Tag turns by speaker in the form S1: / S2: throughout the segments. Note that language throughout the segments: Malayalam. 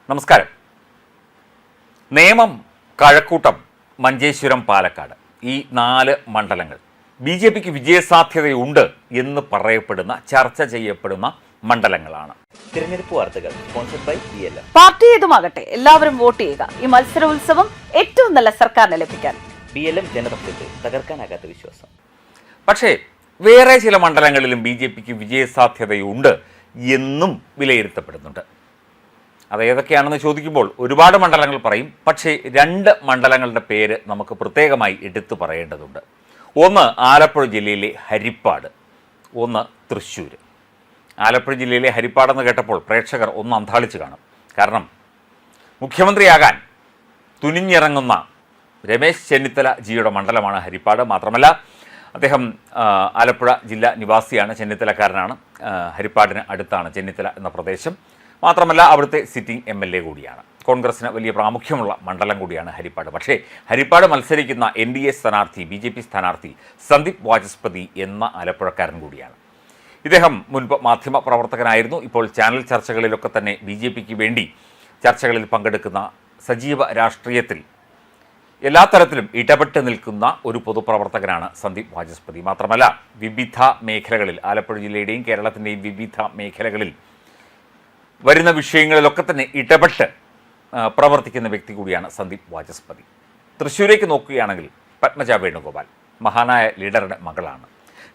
S1: നമസ്കാരം. നേമം, കഴക്കൂട്ടം, മഞ്ചേശ്വരം, പാലക്കാട് ഈ 4 മണ്ഡലങ്ങൾ ബി.ജെ.പിക്ക് വിജയസാധ്യതയുണ്ട് എന്ന് പറയപ്പെടുന്ന, ചർച്ച ചെയ്യപ്പെടുന്ന മണ്ഡലങ്ങളാണ്.
S2: തിരഞ്ഞെടുപ്പ് വാർത്തകൾ സ്പോൺസർഡ് ബൈ BLM.
S3: പാർട്ടി ഏതുമാകട്ടെ എല്ലാവരും വോട്ട് ചെയ്യുക. ഈ മത്സരോത്സവം ഏറ്റവും നല്ല സർക്കാരിനെ ലഭിക്കാൻ.
S2: BLM ജനതന്ത്രത്തിൽ തകർക്കാനാകാത്ത വിശ്വാസം.
S1: പക്ഷേ വേറെ ചില മണ്ഡലങ്ങളിലും ബി.ജെ.പിക്ക് വിജയസാധ്യതയുണ്ട് എന്നും വിലയിരുത്തപ്പെടുന്നുണ്ട്. അത് ഏതൊക്കെയാണെന്ന് ചോദിക്കുമ്പോൾ ഒരുപാട് മണ്ഡലങ്ങൾ പറയും. പക്ഷേ 2 മണ്ഡലങ്ങളുടെ പേര് നമുക്ക് പ്രത്യേകമായി എടുത്തു പറയേണ്ടതുണ്ട്. ഒന്ന് ആലപ്പുഴ ജില്ലയിലെ ഹരിപ്പാട്, ഒന്ന് തൃശ്ശൂർ. ആലപ്പുഴ ജില്ലയിലെ ഹരിപ്പാടെന്ന് കേട്ടപ്പോൾ പ്രേക്ഷകർ ഒന്ന് അന്താളിച്ച് കാണും. കാരണം മുഖ്യമന്ത്രിയാകാൻ തുനിഞ്ഞിറങ്ങുന്ന രമേശ് ചെന്നിത്തല ജിയുടെ മണ്ഡലമാണ് ഹരിപ്പാട്. മാത്രമല്ല അദ്ദേഹം ആലപ്പുഴ ജില്ലാ നിവാസിയാണ്, ചെന്നിത്തലക്കാരനാണ്. ഹരിപ്പാടിന് അടുത്താണ് ചെന്നിത്തല എന്ന പ്രദേശം. മാത്രമല്ല അവിടുത്തെ സിറ്റിംഗ് MLA കൂടിയാണ്. കോൺഗ്രസിന് വലിയ പ്രാമുഖ്യമുള്ള മണ്ഡലം കൂടിയാണ് ഹരിപ്പാട്. പക്ഷേ ഹരിപ്പാട് മത്സരിക്കുന്ന NDA സ്ഥാനാർത്ഥി, BJP സ്ഥാനാർത്ഥി സന്ദീപ് വാചസ്പതി എന്ന ആലപ്പുഴക്കാരൻ കൂടിയാണ്. ഇദ്ദേഹം മുൻപ് മാധ്യമ പ്രവർത്തകനായിരുന്നു. ഇപ്പോൾ ചാനൽ ചർച്ചകളിലൊക്കെ തന്നെ BJPക്ക് വേണ്ടി ചർച്ചകളിൽ പങ്കെടുക്കുന്ന, സജീവ രാഷ്ട്രീയത്തിൽ എല്ലാ തരത്തിലും ഇടപെട്ട് നിൽക്കുന്ന ഒരു പൊതുപ്രവർത്തകനാണ് സന്ദീപ് വാചസ്പതി. മാത്രമല്ല വിവിധ മേഖലകളിൽ, ആലപ്പുഴ ജില്ലയുടെയും കേരളത്തിൻ്റെയും വിവിധ മേഖലകളിൽ വരുന്ന വിഷയങ്ങളിലൊക്കെ തന്നെ ഇടപെട്ട് പ്രവർത്തിക്കുന്ന വ്യക്തി കൂടിയാണ് സന്ദീപ് വാചസ്പതി. തൃശ്ശൂരേക്ക് നോക്കുകയാണെങ്കിൽ പത്മജ വേണുഗോപാൽ മഹാനായ ലീഡറുടെ മകളാണ്.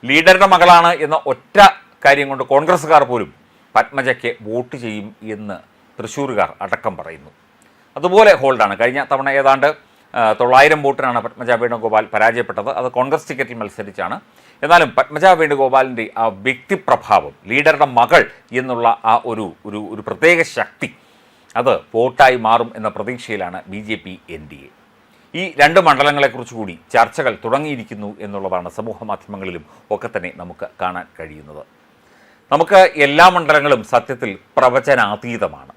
S1: ലീഡറുടെ മകളാണ് എന്ന ഒറ്റ കാര്യം കൊണ്ട് കോൺഗ്രസ്സുകാർ പോലും പത്മജയ്ക്ക് വോട്ട് ചെയ്യും എന്ന് തൃശ്ശൂരുകാർ അടക്കം പറയുന്നു. അതുപോലെ ഹോൾഡാണ്. കഴിഞ്ഞ തവണ ഏതാണ്ട് 900 വോട്ടിനാണ് പത്മജ വേണുഗോപാൽ പരാജയപ്പെട്ടത്. അത് കോൺഗ്രസ് ടിക്കറ്റിൽ മത്സരിച്ചാണ്. എന്നാലും പത്മജ വേണുഗോപാലിൻ്റെ ആ വ്യക്തിപ്രഭാവം, ലീഡറുടെ മകൾ എന്നുള്ള ആ ഒരു പ്രത്യേക ശക്തി, അത് വോട്ടായി മാറും എന്ന പ്രതീക്ഷയിലാണ് BJP NDA. ഈ 2 മണ്ഡലങ്ങളെക്കുറിച്ച് കൂടി ചർച്ചകൾ തുടങ്ങിയിരിക്കുന്നു എന്നുള്ളതാണ് സമൂഹ മാധ്യമങ്ങളിലും ഒക്കെ തന്നെ നമുക്ക് കാണാൻ കഴിയുന്നത്. നമുക്ക് എല്ലാ മണ്ഡലങ്ങളും സത്യത്തിൽ പ്രവചനാതീതമാണ്.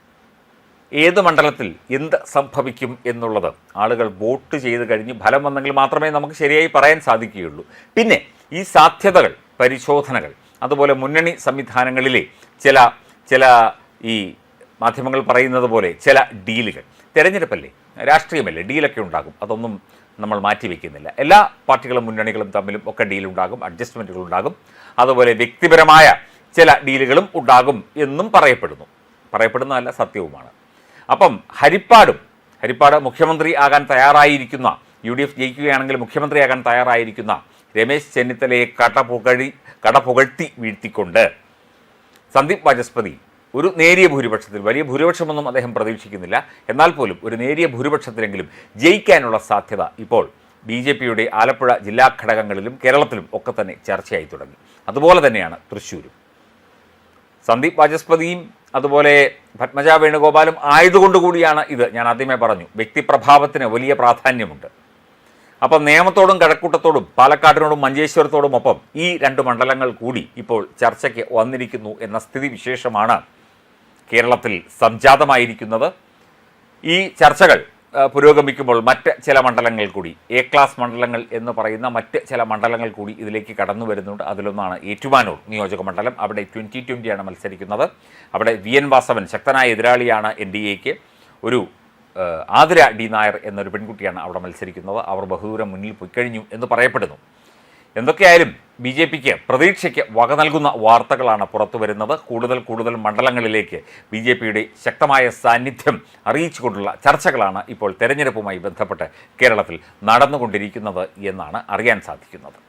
S1: ഏത് മണ്ഡലത്തിൽ എന്ത് സംഭവിക്കും എന്നുള്ളത് ആളുകൾ വോട്ട് ചെയ്ത് കഴിഞ്ഞ് ഫലം വന്നെങ്കിൽ മാത്രമേ നമുക്ക് ശരിയായി പറയാൻ സാധിക്കുകയുള്ളൂ. പിന്നെ ഈ സാധ്യതകൾ, പരിശോധനകൾ, അതുപോലെ മുന്നണി സംവിധാനങ്ങളിലെ ചില ഈ മാധ്യമങ്ങൾ പറയുന്നത് പോലെ ചില ഡീലുകൾ, തിരഞ്ഞെടുപ്പല്ലേ, രാഷ്ട്രീയമല്ലേ, ഡീലൊക്കെ ഉണ്ടാകും. അതൊന്നും നമ്മൾ മാറ്റിവെക്കുന്നില്ല. എല്ലാ പാർട്ടികളും മുന്നണികളും തമ്മിലും ഒക്കെ ഡീലുണ്ടാകും, അഡ്ജസ്റ്റ്മെൻറ്റുകൾ ഉണ്ടാകും. അതുപോലെ വ്യക്തിപരമായ ചില ഡീലുകളും ഉണ്ടാകും എന്നും പറയപ്പെടുന്നതല്ല, സത്യവുമാണ്. അപ്പം ഹരിപ്പാട് മുഖ്യമന്ത്രി ആകാൻ തയ്യാറായിരിക്കുന്ന, UDF ജയിക്കുകയാണെങ്കിൽ മുഖ്യമന്ത്രിയാകാൻ തയ്യാറായിരിക്കുന്ന രമേശ് ചെന്നിത്തലയെ കടപുകഴ്ത്തി വീഴ്ത്തിക്കൊണ്ട് സന്ദീപ് വാചസ്പതി ഒരു നേരിയ ഭൂരിപക്ഷത്തിൽ, വലിയ ഭൂരിപക്ഷമൊന്നും അദ്ദേഹം പ്രതീക്ഷിക്കുന്നില്ല, എന്നാൽ പോലും ഒരു നേരിയ ഭൂരിപക്ഷത്തിലെങ്കിലും ജയിക്കാനുള്ള സാധ്യത ഇപ്പോൾ BJPയുടെ ആലപ്പുഴ ജില്ലാ ഘടകങ്ങളിലും കേരളത്തിലും ഒക്കെ തന്നെ ചർച്ചയായി തുടങ്ങി. അതുപോലെ തന്നെയാണ് തൃശ്ശൂരും. സന്ദീപ് വാചസ്പതിയും അതുപോലെ പത്മജ വേണുഗോപാലും ആയതുകൊണ്ടുകൂടിയാണ് ഇത്. ഞാൻ ആദ്യമേ പറഞ്ഞു, വ്യക്തിപ്രഭാവത്തിന് വലിയ പ്രാധാന്യമുണ്ട്. അപ്പം നേമത്തോടും കഴക്കൂട്ടത്തോടും പാലക്കാടിനോടും മഞ്ചേശ്വരത്തോടും ഒപ്പം ഈ 2 മണ്ഡലങ്ങൾ കൂടി ഇപ്പോൾ ചർച്ചയ്ക്ക് വന്നിരിക്കുന്നു എന്ന സ്ഥിതിവിശേഷമാണ് കേരളത്തിൽ സംജാതമായിരിക്കുന്നത്. ഈ ചർച്ചകൾ പുരോഗമിക്കുമ്പോൾ മറ്റ് ചില മണ്ഡലങ്ങൾ കൂടി, A ക്ലാസ് മണ്ഡലങ്ങൾ എന്ന് പറയുന്ന മറ്റ് ചില മണ്ഡലങ്ങൾ കൂടി ഇതിലേക്ക് കടന്നു വരുന്നുണ്ട്. അതിലൊന്നാണ് ഏറ്റുമാനൂർ നിയോജക മണ്ഡലം. അവിടെ 2020 മത്സരിക്കുന്നത്. അവിടെ VN വാസവൻ ശക്തനായ എതിരാളിയാണ് NDAക്ക്. ഒരു ആതിര D നായർ എന്നൊരു പെൺകുട്ടിയാണ് അവിടെ മത്സരിക്കുന്നത്. അവർ ബഹുദൂരം മുന്നിൽ പോയിക്കഴിഞ്ഞു എന്ന് പറയപ്പെടുന്നു. എന്തൊക്കെയായാലും BJPക്ക് പ്രതീക്ഷയ്ക്ക് വക നൽകുന്ന വാർത്തകളാണ് പുറത്തു വരുന്നത്. കൂടുതൽ മണ്ഡലങ്ങളിലേക്ക് BJPയുടെ ശക്തമായ സാന്നിധ്യം അറിയിച്ചുകൊണ്ടുള്ള ചർച്ചകളാണ് ഇപ്പോൾ തെരഞ്ഞെടുപ്പുമായി ബന്ധപ്പെട്ട് കേരളത്തിൽ നടന്നുകൊണ്ടിരിക്കുന്നത് എന്നാണ് അറിയാൻ സാധിക്കുന്നത്.